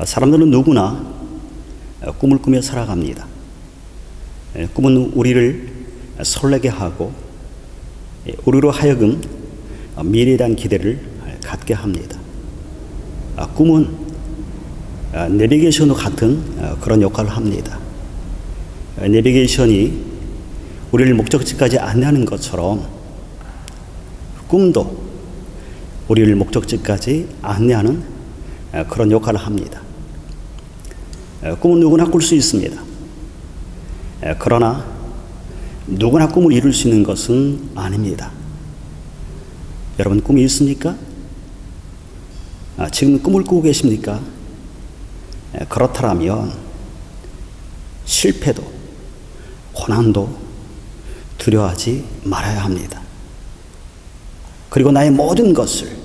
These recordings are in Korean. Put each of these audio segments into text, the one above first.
사람들은 누구나 꿈을 꾸며 살아갑니다. 꿈은 우리를 설레게 하고 우리로 하여금 미래에 대한 기대를 갖게 합니다. 꿈은 내비게이션과 같은 그런 역할을 합니다. 내비게이션이 우리를 목적지까지 안내하는 것처럼 꿈도 우리를 목적지까지 안내하는 그런 역할을 합니다. 꿈은 누구나 꿀 수 있습니다. 그러나 누구나 꿈을 이룰 수 있는 것은 아닙니다. 여러분, 꿈이 있습니까? 지금 꿈을 꾸고 계십니까? 그렇다면 실패도 고난도 두려워하지 말아야 합니다. 그리고 나의 모든 것을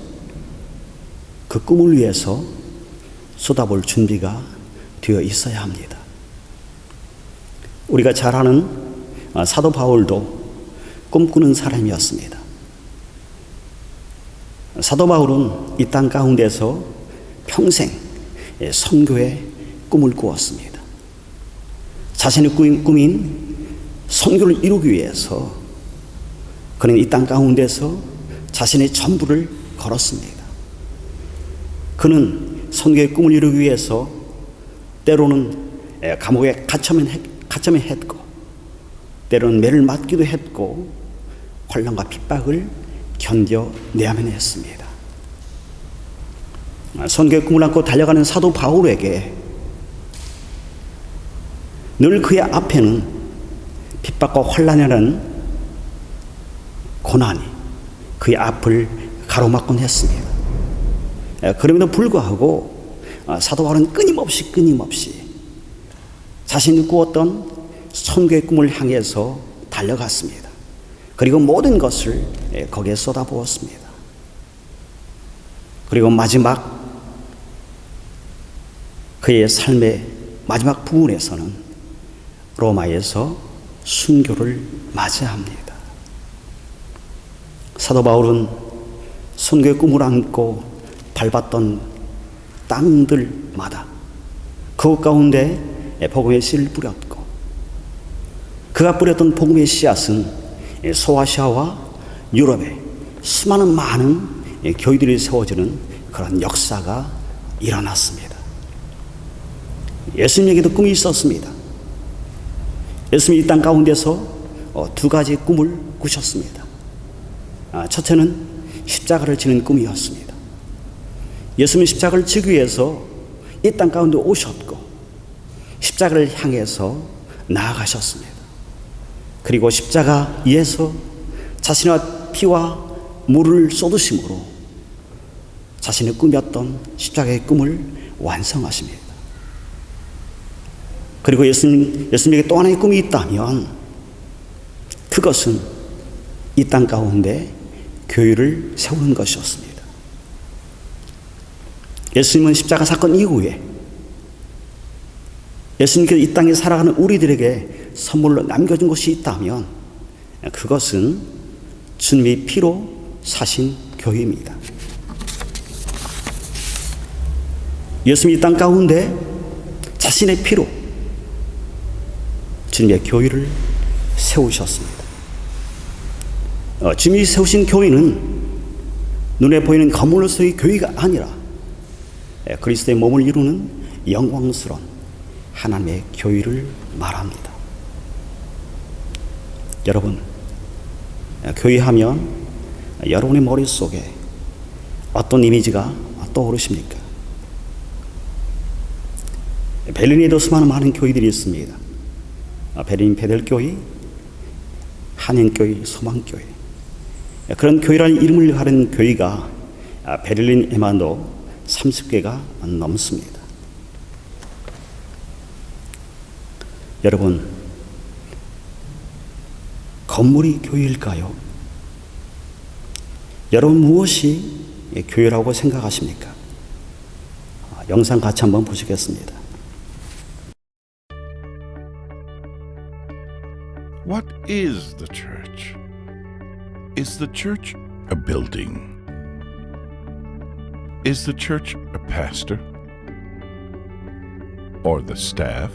그 꿈을 위해서 쏟아볼 준비가 되어 있어야 합니다. 우리가 잘 아는 사도 바울도 꿈꾸는 사람이었습니다. 사도 바울은 이 땅 가운데서 평생 선교의 꿈을 꾸었습니다. 자신의 꿈인 선교를 이루기 위해서 그는 이 땅 가운데서 자신의 전부를 걸었습니다. 그는 선교의 꿈을 이루기 위해서 때로는 감옥에 갇혀만 했고, 때로는 매를 맞기도 했고, 환난과 핍박을 견뎌내야만 했습니다. 선교의 꿈을 안고 달려가는 사도 바울에게 늘 그의 앞에는 핍박과 환난이라는 고난이 그의 앞을 가로막곤 했습니다. 그럼에도 불구하고 사도 바울은 끊임없이 자신이 꾸었던 선교의 꿈을 향해서 달려갔습니다. 그리고 모든 것을 거기에 쏟아부었습니다. 그리고 마지막 그의 삶의 마지막 부분에서는 로마에서 순교를 맞이합니다. 사도 바울은 선교의 꿈을 안고 밟았던 땅들마다 그곳 가운데 복음의 씨를 뿌렸고, 그가 뿌렸던 복음의 씨앗은 소아시아와 유럽에 수많은 많은 교회들이 세워지는 그런 역사가 일어났습니다. 예수님에게도 꿈이 있었습니다. 예수님이 이 땅 가운데서 두 가지 꿈을 꾸셨습니다. 첫째는 십자가를 지는 꿈이었습니다. 예수님이 십자가를 지기 위해서 이 땅 가운데 오셨고 십자가를 향해서 나아가셨습니다. 그리고 십자가에서 자신의 피와 물을 쏟으심으로 자신의 꿈이었던 십자가의 꿈을 완성하십니다. 그리고 예수님에게 또 하나의 꿈이 있다면 그것은 이 땅 가운데 교회를 세우는 것이었습니다. 예수님은 십자가 사건 이후에 예수님께서 이 땅에 살아가는 우리들에게 선물로 남겨준 것이 있다면 그것은 주님의 피로 사신 교회입니다. 예수님이 이 땅 가운데 자신의 피로 주님의 교회를 세우셨습니다. 주님이 세우신 교회는 눈에 보이는 건물로서의 교회가 아니라 그리스도의 몸을 이루는 영광스러운 하나님의 교회를 말합니다. 여러분, 교회하면 여러분의 머릿속에 어떤 이미지가 떠오르십니까? 베를린에도 수많은 많은 교회들이 있습니다. 베를린 베델교회, 한인교회, 소망교회, 그런 교회라는 이름을 가진 교회가 베를린에만도 30개가 넘습니다. 여러분, 건물이 교회일까요? 여러분, 무엇이 교회라고 생각하십니까? 영상 같이 한번 보시겠습니다. What is the church? Is the church a building? Is the church a pastor? or the staff?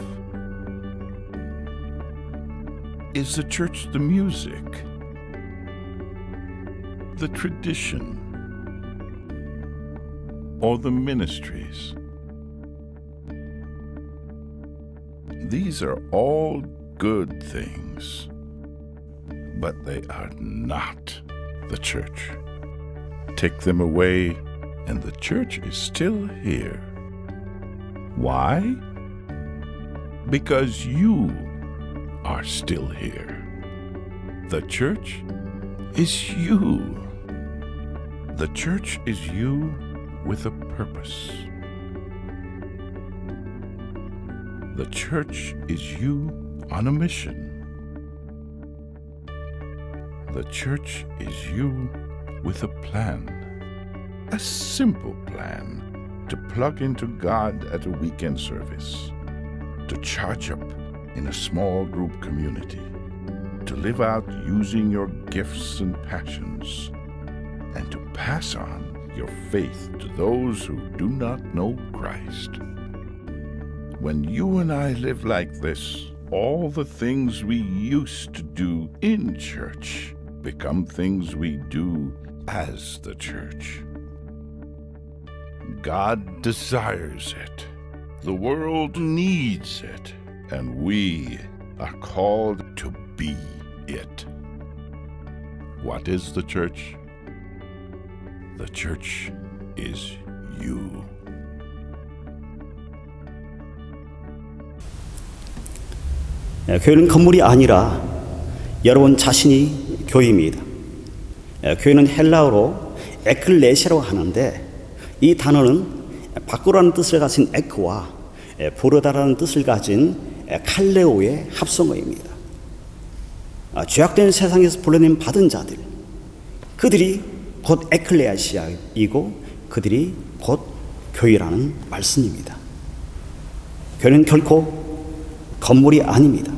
Is the church the music, the tradition, or the ministries? These are all good things, but they are not the church. Take them away, and the church is still here. Why? Because you are still here. The church is you. The church is you with a purpose. The church is you on a mission. The church is you with a plan. A simple plan to plug into God at a weekend service, to charge up in a small group community, to live out using your gifts and passions, and to pass on your faith to those who do not know Christ. When you and I live like this, all the things we used to do in church become things we do as the church. God desires it. The world needs it. And we are called to be it. What is the church? The church is you. 교회는 건물이 아니라 여러분 자신이 교회입니다. 교회는 헬라어로 에클레시아라고 하는데 이 단어는 밖으로라는 뜻을 가진 에크와 부르다라는 뜻을 가진 칼레오의 합성어입니다. 죄악된 세상에서 불러낸 받은 자들, 그들이 곧 에클레시아이고 그들이 곧 교회라는 말씀입니다. 교회는 결코 건물이 아닙니다.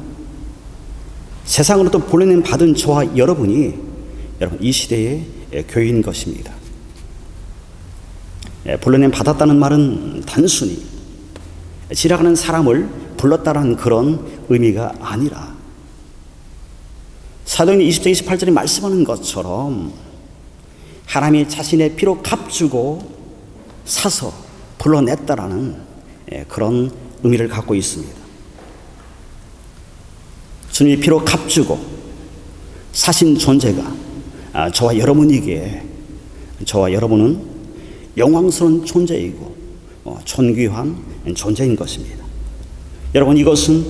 세상으로부터 불러낸 받은 저와 여러분이 여러분 이 시대의 교회인 것입니다. 불러낸 받았다는 말은 단순히 지나가는 사람을 불렀다라는 그런 의미가 아니라 사도행전 20장 28절에 말씀하는 것처럼 하나님이 자신의 피로 값주고 사서 불러냈다라는 그런 의미를 갖고 있습니다. 주님이 피로 값주고 사신 존재가 저와 여러분이기에 저와 여러분은 영광스러운 존재이고 존귀한 존재인 것입니다. 여러분, 이것은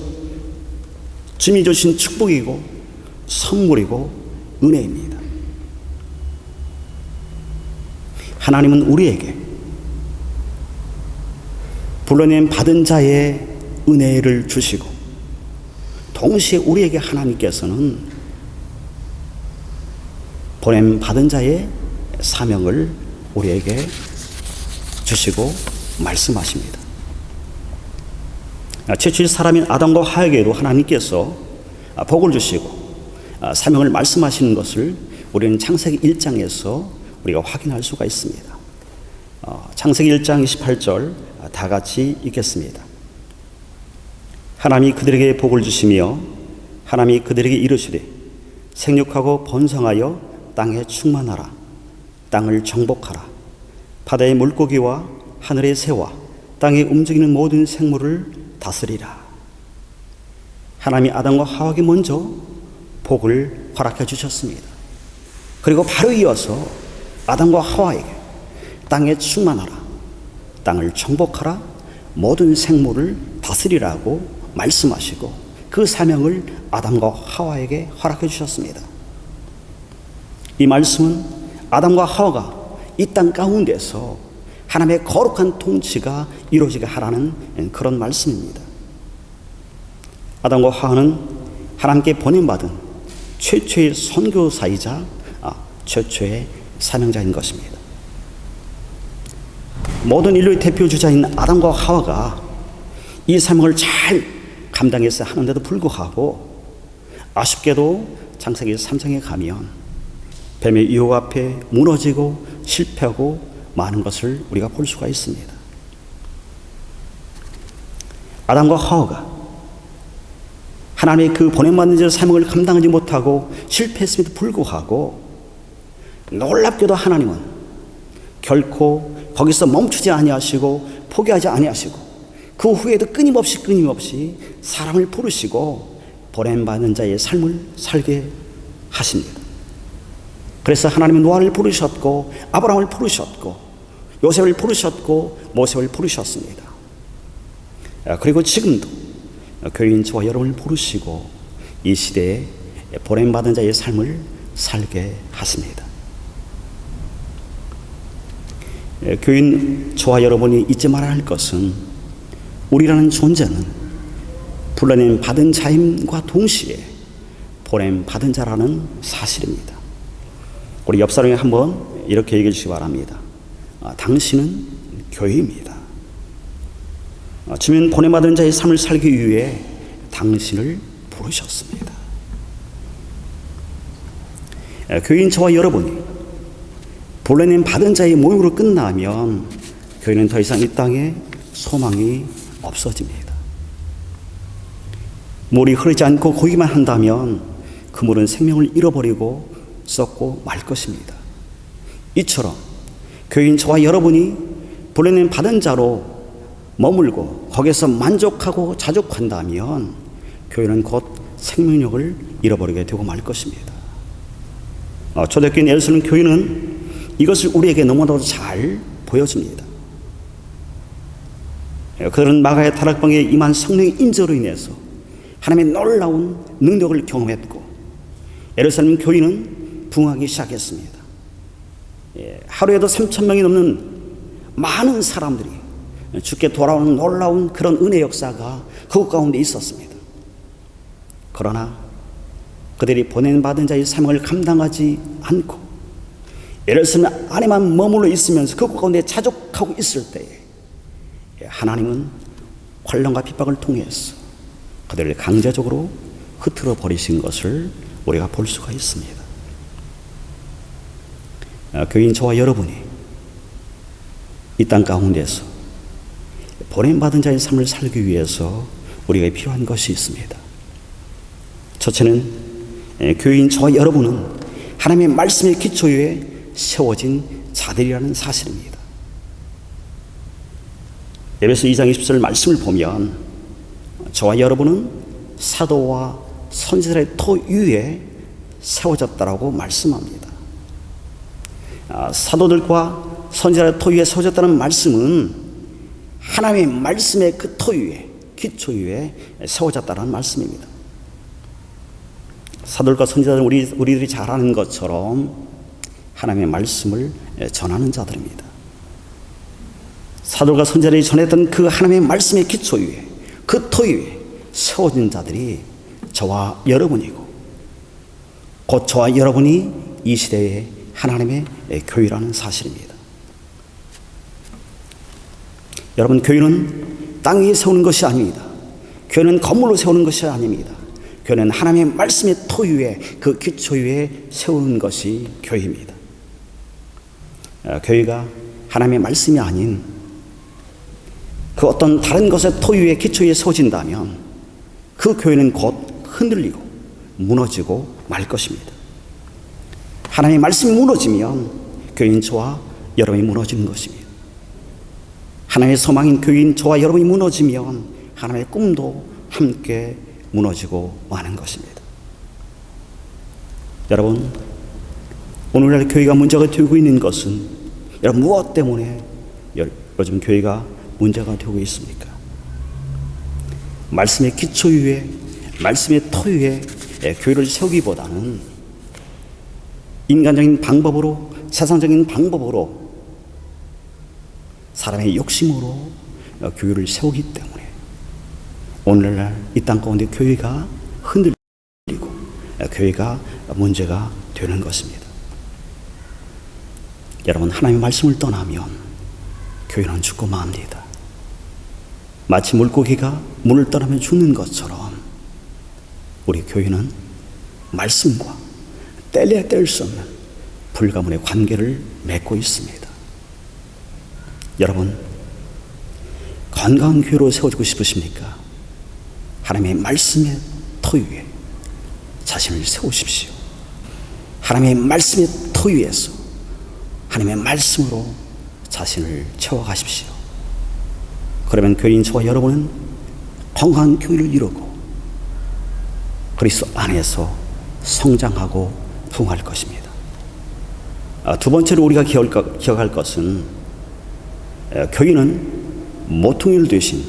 주님이 주신 축복이고 선물이고 은혜입니다. 하나님은 우리에게 불러낸 받은 자의 은혜를 주시고 동시에 우리에게 하나님께서는 보냄 받은 자의 사명을 우리에게 주시고 말씀하십니다. 최초의 사람인 아담과 하에게도 하나님께서 복을 주시고 사명을 말씀하시는 것을 우리는 창세기 1장에서 우리가 확인할 수가 있습니다. 창세기 1장 28절 다 같이 읽겠습니다. 하나님이 그들에게 복을 주시며 하나님이 그들에게 이르시되 생육하고 번성하여 땅에 충만하라. 땅을 정복하라. 바다의 물고기와 하늘의 새와 땅에 움직이는 모든 생물을 다스리라. 하나님이 아담과 하와에게 먼저 복을 허락해 주셨습니다. 그리고 바로 이어서 아담과 하와에게 땅에 충만하라, 땅을 정복하라, 모든 생물을 다스리라고 말씀하시고 그 사명을 아담과 하와에게 허락해 주셨습니다. 이 말씀은 아담과 하와가 이 땅 가운데서 하나님의 거룩한 통치가 이루어지게 하라는 그런 말씀입니다. 아담과 하와는 하나님께 보냄받은 최초의 선교사이자 최초의 사명자인 것입니다. 모든 인류의 대표주자인 아담과 하와가 이 사명을 잘 감당해서 하는데도 불구하고 아쉽게도 창세기 3장에 가면 뱀의 유혹 앞에 무너지고 실패하고 많은 것을 우리가 볼 수가 있습니다. 아담과 하와가 하나님의 그 보냄받는 자의 사명을 감당하지 못하고 실패했음에도 불구하고 놀랍게도 하나님은 결코 거기서 멈추지 아니하시고 포기하지 아니하시고 그 후에도 끊임없이 사람을 부르시고 보냄받는 자의 삶을 살게 하십니다. 그래서 하나님은 노아를 부르셨고 아브라함을 부르셨고 요셉을 부르셨고 모세를 부르셨습니다. 그리고 지금도 교인 저와 여러분을 부르시고 이 시대에 보냄받은 자의 삶을 살게 하십니다. 교인 저와 여러분이 잊지 말아야 할 것은 우리라는 존재는 불러냄 받은 자임과 동시에 보냄 받은 자라는 사실입니다. 우리 옆 사람에게 한번 이렇게 얘기해 주시기 바랍니다. 당신은 교회입니다. 주님 보냄받은 자의 삶을 살기 위해 당신을 부르셨습니다. 교인 저와 여러분이 불러냄 받은 자의 모임으로 끝나면 교회는 더 이상 이 땅에 소망이 없어집니다. 물이 흐르지 않고 고이기만 한다면 그 물은 생명을 잃어버리고 썩고 말 것입니다. 이처럼 교인 저와 여러분이 불러냄 받은 자로 머물고 거기서 만족하고 자족한다면 교회는 곧 생명력을 잃어버리게 되고 말 것입니다. 초대교인 예루살렘 교회는 이것을 우리에게 너무나도 잘 보여줍니다. 그들은 마가의 타락방에 임한 성령의 임재로 인해서 하나님의 놀라운 능력을 경험했고 예루살렘 교회는 부흥하기 시작했습니다. 하루에도 3,000명이 넘는 많은 사람들이 주께 돌아오는 놀라운 그런 은혜 역사가 그곳 가운데 있었습니다. 그러나 그들이 보냄받은 자의 사명을 감당하지 않고 예루살렘 안에만 머물러 있으면서 그곳 가운데 자족하고 있을 때에 하나님은 환난과 핍박을 통해서 그들을 강제적으로 흩어져 버리신 것을 우리가 볼 수가 있습니다. 교인 저와 여러분이 이 땅 가운데서 보냄받은 자의 삶을 살기 위해서 우리가 필요한 것이 있습니다. 첫째는 교인 저와 여러분은 하나님의 말씀의 기초 위에 세워진 자들이라는 사실입니다. 에베소 2장 20절 말씀을 보면 저와 여러분은 사도와 선지자의 토 위에 세워졌다라고 말씀합니다. 사도들과 선지자의 토 위에 세워졌다는 말씀은 하나님의 말씀의 그 토 위에 기초 위에 세워졌다는 말씀입니다. 사도들과 선지자들은 우리들이 잘 아는 것처럼 하나님의 말씀을 전하는 자들입니다. 사도들과 선지자들이 전했던 그 하나님의 말씀의 기초 위에 그 토 위에 세워진 자들이 저와 여러분이고 곧 저와 여러분이 이 시대의 하나님의 교회라는 사실입니다. 여러분, 교회는 땅 위에 세우는 것이 아닙니다. 교회는 건물로 세우는 것이 아닙니다. 교회는 하나님의 말씀의 토 위에 그 기초 위에 세우는 것이 교회입니다. 교회가 하나님의 말씀이 아닌 그 어떤 다른 것의 토 위에 기초 위에 세워진다면 그 교회는 곧 흔들리고 무너지고 말 것입니다. 하나님의 말씀이 무너지면 교인 저와 여러분이 무너지는 것입니다. 하나님의 소망인 교인 저와 여러분이 무너지면 하나님의 꿈도 함께 무너지고 마는 것입니다. 여러분, 오늘날 교회가 문제가 되고 있는 것은 여러분 무엇 때문에 요즘 교회가 문제가 되고 있습니까? 말씀의 기초 위에 말씀의 토 위에 교회를 세우기보다는 인간적인 방법으로 세상적인 방법으로 사람의 욕심으로 교회를 세우기 때문에 오늘날 이 땅 가운데 교회가 흔들리고 교회가 문제가 되는 것입니다. 여러분, 하나님의 말씀을 떠나면 교회는 죽고 맙니다. 마치 물고기가 물을 떠나면 죽는 것처럼 우리 교회는 말씀과 뗄래야 뗄 수 없는 불가문의 관계를 맺고 있습니다. 여러분, 건강한 교회로 세워지고 싶으십니까? 하나님의 말씀의 터 위에 자신을 세우십시오. 하나님의 말씀의 터 위에서 하나님의 말씀으로 자신을 채워가십시오. 그러면 교인 저와 여러분은 건강한 교회를 이루고 그리스도 안에서 성장하고 부흥할 것입니다. 두 번째로 우리가 기억할 것은 교인은 모퉁이를 되신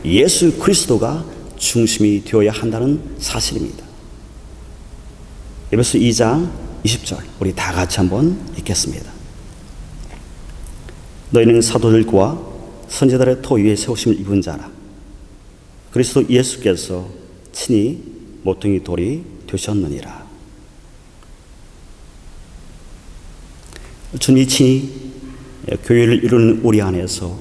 예수 그리스도가 중심이 되어야 한다는 사실입니다. 에베소 2장 20절 우리 다 같이 한번 읽겠습니다. 너희는 사도들과 선지자들의 터 위에 세우심을 입은 자라. 그리스도 예수께서 친히 모퉁이 돌이 되셨느니라. 주님이 친히 교회를 이루는 우리 안에서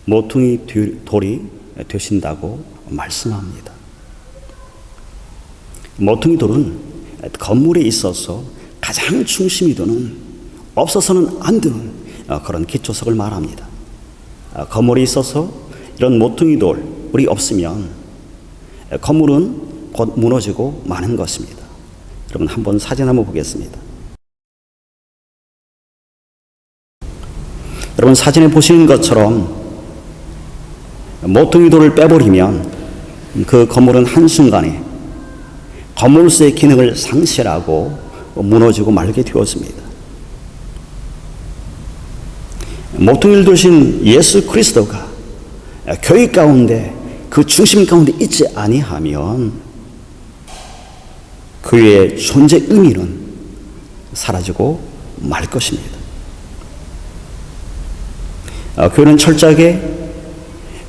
모퉁이 돌이 되신다고 말씀합니다. 모퉁이 돌은 건물에 있어서 가장 중심이 되는, 없어서는 안 되는 그런 기초석을 말합니다. 건물에 있어서 이런 모퉁이 돌이 없으면 건물은 곧 무너지고 마는 것입니다. 여러분 한번 사진 한번 보겠습니다. 여러분 사진에 보시는 것처럼 모퉁이 돌을 빼버리면 그 건물은 한순간에 건물로서의 기능을 상실하고 무너지고 말게 되었습니다. 모퉁이를 두신 예수 그리스도가 교회 가운데 그 중심 가운데 있지 아니하면 교회의 존재 의미는 사라지고 말 것입니다. 교회는 철저하게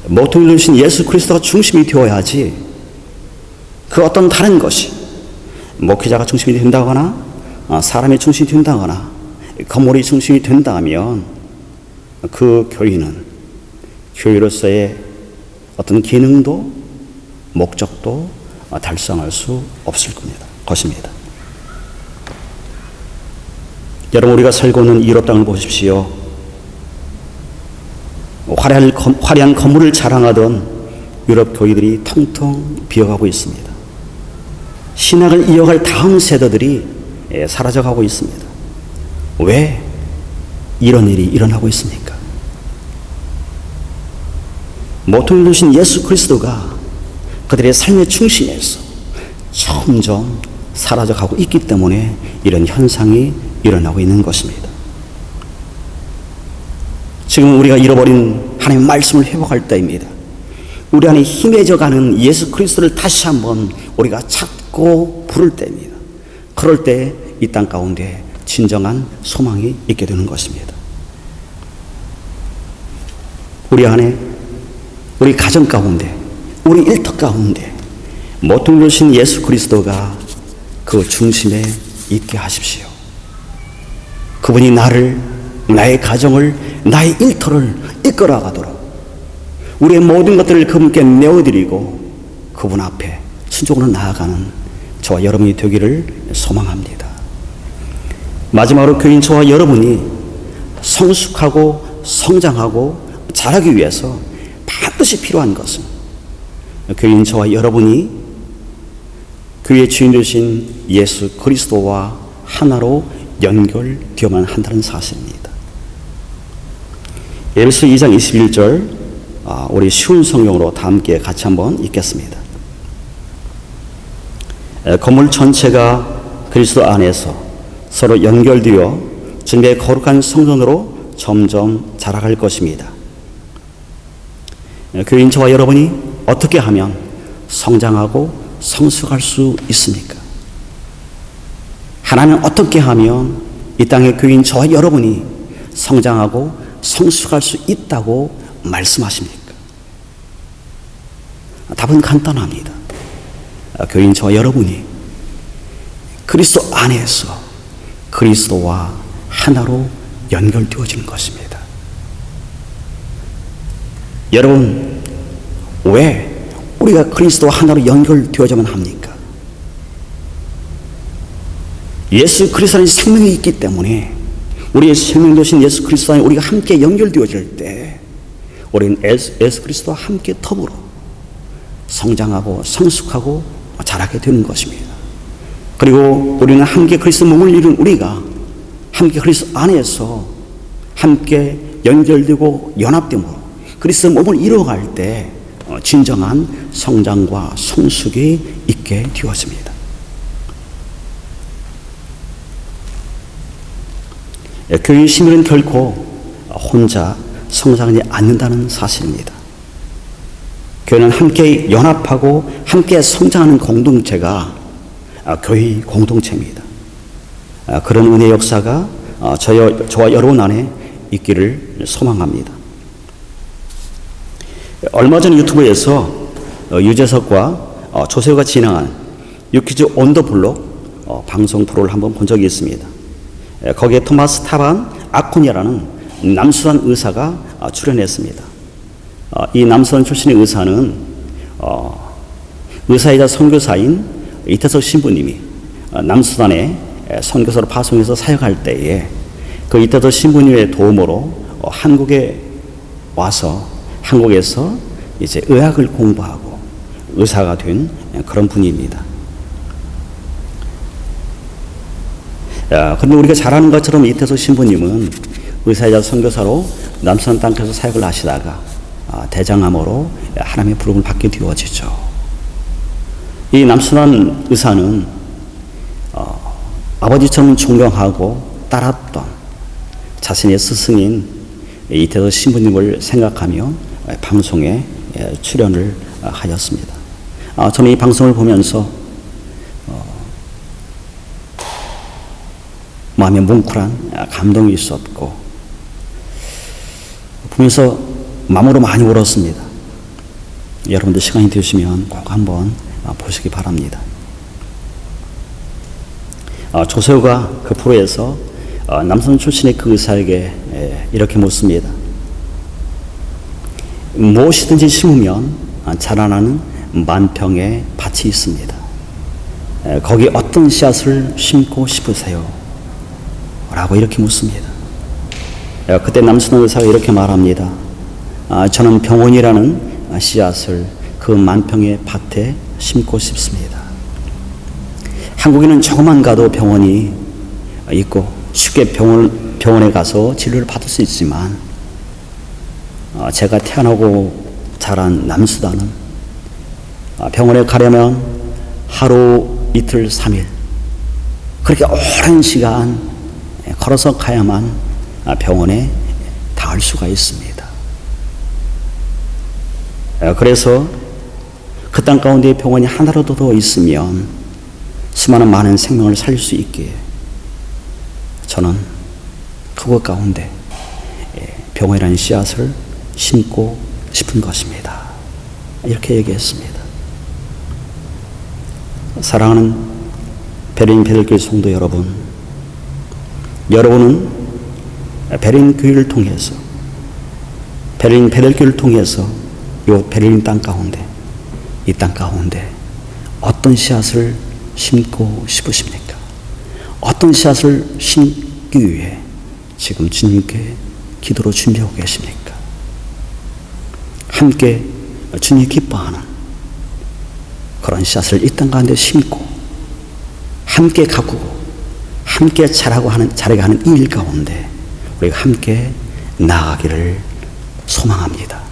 모퉁이를 두신 예수 그리스도가 중심이 되어야지 그 어떤 다른 것이 목회자가 중심이 된다거나 사람이 중심이 된다거나 건물이 중심이 된다면 그 교회는 교회로서의 어떤 기능도 목적도 달성할 수 없을 것입니다. 여러분 우리가 살고 있는 유럽 땅을 보십시오. 화려한 건물을 자랑하던 유럽 교회들이 텅텅 비어가고 있습니다. 신학을 이어갈 다음 세대들이 사라져가고 있습니다. 왜 이런 일이 일어나고 있습니까? 모퉁이를 두신 예수 그리스도가 그들의 삶의 중심에서 점점 사라져가고 있기 때문에 이런 현상이 일어나고 있는 것입니다. 지금 우리가 잃어버린 하나님의 말씀을 회복할 때입니다. 우리 안에 희미해져가는 예수 그리스도를 다시 한번 우리가 찾고 부를 때입니다. 그럴 때 이 땅 가운데 진정한 소망이 있게 되는 것입니다. 우리 안에, 우리 가정 가운데, 우리 일터 가운데 모퉁이를 두신 예수 그리스도가 그 중심에 있게 하십시오. 그분이 나를, 나의 가정을, 나의 일터를 이끌어가도록 우리의 모든 것들을 그분께 내어드리고 그분 앞에 순종으로 나아가는 저와 여러분이 되기를 소망합니다. 마지막으로 교인 저와 여러분이 성숙하고 성장하고 자라기 위해서 반드시 필요한 것은 교인 저와 여러분이 교회의 주인 되신 예수 그리스도와 하나로 연결되어만 한다는 사실입니다. 에베소 2장 21절 우리 쉬운 성경으로 다 함께 같이 한번 읽겠습니다. 건물 전체가 그리스도 안에서 서로 연결되어 주님의 거룩한 성전으로 점점 자라갈 것입니다. 교인 저와 여러분이 어떻게 하면 성장하고 성숙할 수 있습니까? 하나님은 어떻게 하면 이 땅의 교인 저와 여러분이 성장하고 성숙할 수 있다고 말씀하십니까? 답은 간단합니다. 교인 저와 여러분이 그리스도 안에서 그리스도와 하나로 연결되어지는 것입니다. 여러분, 왜 우리가 그리스도와 하나로 연결되어져야만 합니까? 예수 그리스도 안에 생명이 있기 때문에 우리의 생명 되신 예수 그리스도 안에 우리가 함께 연결되어질 때 우리는 예수 그리스도와 함께 더불어 성장하고 성숙하고 자라게 되는 것입니다. 그리고 우리는 함께 그리스도 몸을 이룬 우리가 함께 그리스도 안에서 함께 연결되고 연합됨으로 그리스도 몸을 이루어갈 때 진정한 성장과 성숙이 있게 되어집니다. 교회의 시민은 결코 혼자 성장하지 않는다는 사실입니다. 교회는 함께 연합하고 함께 성장하는 공동체가 교회의 공동체입니다. 그런 은혜의 역사가 저와 여러분 안에 있기를 소망합니다. 얼마 전 유튜브에서 유재석과 조세호가 진행한 유퀴즈 온 더 블록 방송 프로를 한번 본 적이 있습니다. 거기에 토마스 타반 아쿠니아라는 남수단 의사가 출연했습니다. 이 남수단 출신의 의사는 의사이자 선교사인 이태석 신부님이 남수단에 선교사로 파송해서 사역할 때에 그 이태석 신부님의 도움으로 한국에 와서 한국에서 이제 의학을 공부하고 의사가 된 그런 분입니다. 그런데 우리가 잘 아는 것처럼 이태석 신부님은 의사이자 선교사로 남수단 땅에서 사역을 하시다가 대장암으로 하나님의 부름을 받게 되어지죠. 이 남수단 의사는 아버지처럼 존경하고 따랐던 자신의 스승인 이태석 신부님을 생각하며 방송에 출연을 하였습니다. 저는 이 방송을 보면서 마음에 뭉클한 감동이 있었고 보면서 마음으로 많이 울었습니다. 여러분들 시간이 되시면 꼭 한번 보시기 바랍니다. 조세호가 그 프로에서 남성 출신의 그 의사에게 이렇게 묻습니다. 무엇이든지 심으면 자라나는 만평의 밭이 있습니다. 거기 어떤 씨앗을 심고 싶으세요? 라고 이렇게 묻습니다. 그때 남수단 의사가 이렇게 말합니다. 저는 병원이라는 씨앗을 그 만평의 밭에 심고 싶습니다. 한국에는 조금만 가도 병원이 있고 쉽게 병원에 가서 치료를 받을 수 있지만 제가 태어나고 자란 남수단은 병원에 가려면 하루, 이틀, 3일 그렇게 오랜 시간 걸어서 가야만 병원에 닿을 수가 있습니다. 그래서 그 땅 가운데 병원이 하나라도 더 있으면 수많은 많은 생명을 살릴 수 있기에 저는 그것 가운데 병원이라는 씨앗을 심고 싶은 것입니다. 이렇게 얘기했습니다. 사랑하는 베린 베들교회 성도 여러분, 여러분은 베린 교회를 통해서 베린 베들교회를 통해서 이 베를린 땅 가운데 이 땅 가운데 어떤 씨앗을 심고 싶으십니까? 어떤 씨앗을 심기 위해 지금 주님께 기도로 준비하고 계십니까? 함께 주님이 기뻐하는 그런 씨앗을 이 땅 가운데 심고 함께 가꾸고 함께 자라게 하는 이 일 가운데 우리가 함께 나아가기를 소망합니다.